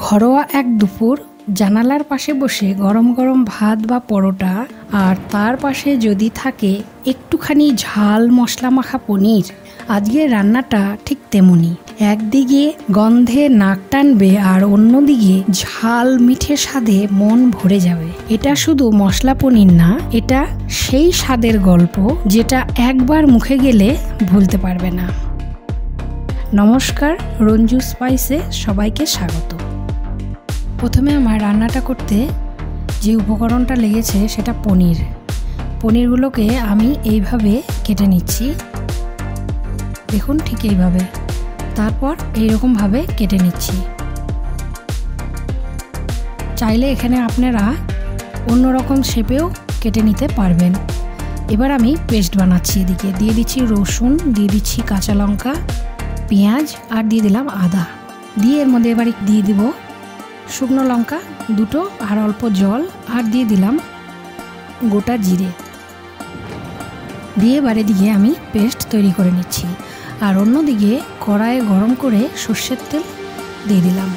ঘরোয়া এক দুপুর জানালার পাশে বসে গরম গরম ভাত বা পরোটা আর তার পাশে যদি থাকে একটুখানি ঝাল মশলা মাখা পনির। আজকের রান্নাটা ঠিক তেমনই, একদিকে গন্ধে নাক টানবে আর অন্যদিকে ঝাল মিঠে স্বাদে মন ভরে যাবে। এটা শুধু মশলা পনির না, এটা সেই স্বাদের গল্প যেটা একবার মুখে গেলে ভুলতে পারবে না। নমস্কার, রঞ্জু স্পাইসে সবাইকে স্বাগত। প্রথমে আমার রান্নাটা করতে যে উপকরণটা লেগেছে সেটা পনির। পনিরগুলোকে আমি এইভাবে কেটে নিচ্ছি, দেখুন ঠিক এইভাবে। তারপর এইরকমভাবে কেটে নিচ্ছি। চাইলে এখানে আপনারা অন্যরকম শেপেও কেটে নিতে পারবেন। এবার আমি পেস্ট বানাচ্ছি। এদিকে দিয়ে দিচ্ছি রসুন, দিয়ে দিচ্ছি কাঁচা লঙ্কা, পেঁয়াজ আর দিয়ে দিলাম আদা। দিয়ে এর মধ্যে এবার দিয়ে দিব শুকনো লঙ্কা দুটো আর অল্প জল, আর দিয়ে দিলাম গোটা জিরে। দিয়ে এবার এদিকে আমি পেস্ট তৈরি করে নিচ্ছি। আর অন্যদিকে কড়াইয়ে গরম করে সর্ষের তেল দিয়ে দিলাম।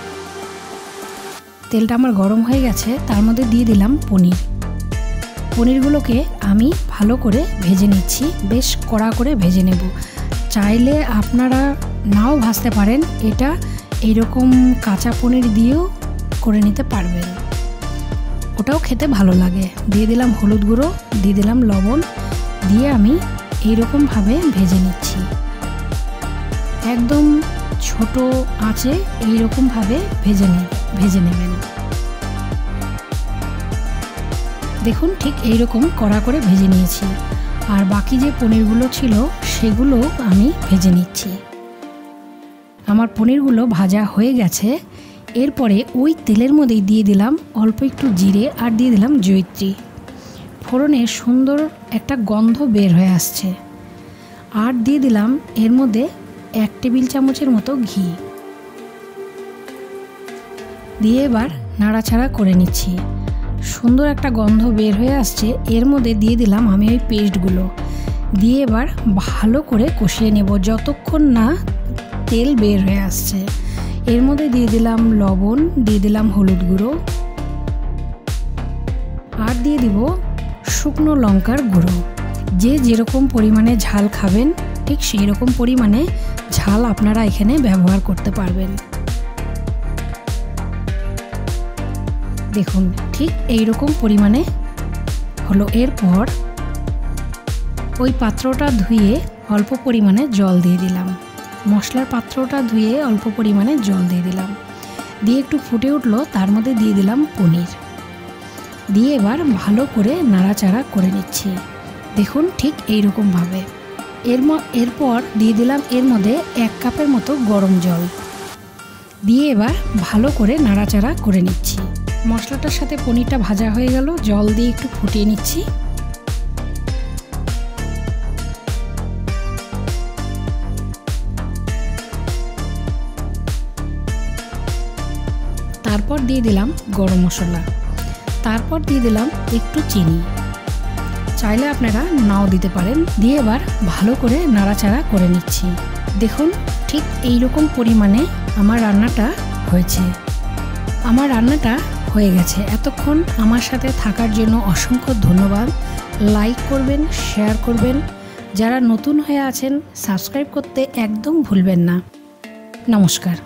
তেলটা আমার গরম হয়ে গেছে, তার মধ্যে দিয়ে দিলাম পনির। পনিরগুলোকে আমি ভালো করে ভেজে নিচ্ছি, বেশ কড়া করে ভেজে নেব। চাইলে আপনারা নাও ভাজতে পারেন, এটা এইরকম কাঁচা পনির দিয়েও করে নিতে পারবেন, ওটাও খেতে ভালো লাগে। দিয়ে দিলাম হলুদ গুঁড়ো, দিয়ে দিলাম লবণ, দিয়ে আমি এইরকমভাবে ভেজে নিচ্ছি। একদম ছোট আঁচে এইরকমভাবে ভেজে নেবেন। দেখুন ঠিক এইরকম কড়া করে ভেজে নিয়েছি। আর বাকি যে পনিরগুলো ছিল সেগুলো আমি ভেজে নিচ্ছি। আমার পনিরগুলো ভাজা হয়ে গেছে। এরপরে ওই তেলের মধ্যেই দিয়ে দিলাম অল্প একটু জিরে আর দিয়ে দিলাম জয়িত্রী। ফোড়নে সুন্দর একটা গন্ধ বের হয়ে আসছে। আর দিয়ে দিলাম এর মধ্যে 1 টেবিল চামচের মতো ঘি। দিয়ে এবার নাড়াচাড়া করে নিচ্ছি। সুন্দর একটা গন্ধ বের হয়ে আসছে। এর মধ্যে দিয়ে দিলাম আমি ওই পেস্টগুলো। দিয়ে এবার ভালো করে কষিয়ে নেব যতক্ষণ না তেল বের হয়ে আসছে। এর মধ্যে দিয়ে দিলাম লবণ, দিয়ে দিলাম হলুদ গুঁড়ো, আর দিয়ে দিব শুকনো লঙ্কার গুঁড়ো। যে যেরকম পরিমাণে ঝাল খাবেন ঠিক সেই রকম পরিমাণে ঝাল আপনারা এখানে ব্যবহার করতে পারবেন। দেখুন ঠিক এইরকম পরিমাণে হলো। এরপর ওই পাত্রটা ধুয়ে অল্প পরিমাণে জল দিয়ে দিলাম। মশলার পাত্রটা ধুয়ে অল্প পরিমাণে জল দিয়ে দিলাম। দিয়ে একটু ফুটে উঠলো, তার মধ্যে দিয়ে দিলাম পনির। দিয়ে এবার ভালো করে নাড়াচাড়া করে নিচ্ছি। দেখুন ঠিক এইরকমভাবে। এরপর দিয়ে দিলাম এর মধ্যে 1 কাপের মতো গরম জল। দিয়ে এবার ভালো করে নাড়াচাড়া করে নিচ্ছি। মশলাটার সাথে পনিরটা ভাজা হয়ে গেল, জল দিয়ে একটু ফুটিয়ে নিচ্ছি। তারপর দিয়ে দিলাম গরম মশলা, তারপর দিয়ে দিলাম একটু চিনি। চাইলে আপনারা নাও দিতে পারেন। দিয়ে এবার ভালো করে নাড়াচাড়া করে নিচ্ছি। দেখুন ঠিক এইরকম পরিমাণে আমার রান্নাটা হয়েছে। আমার রান্নাটা হয়ে গেছে। এতক্ষণ আমার সাথে থাকার জন্য অসংখ্য ধন্যবাদ। লাইক করবেন, শেয়ার করবেন। যারা নতুন হয়ে আছেন সাবস্ক্রাইব করতে একদম ভুলবেন না। নমস্কার।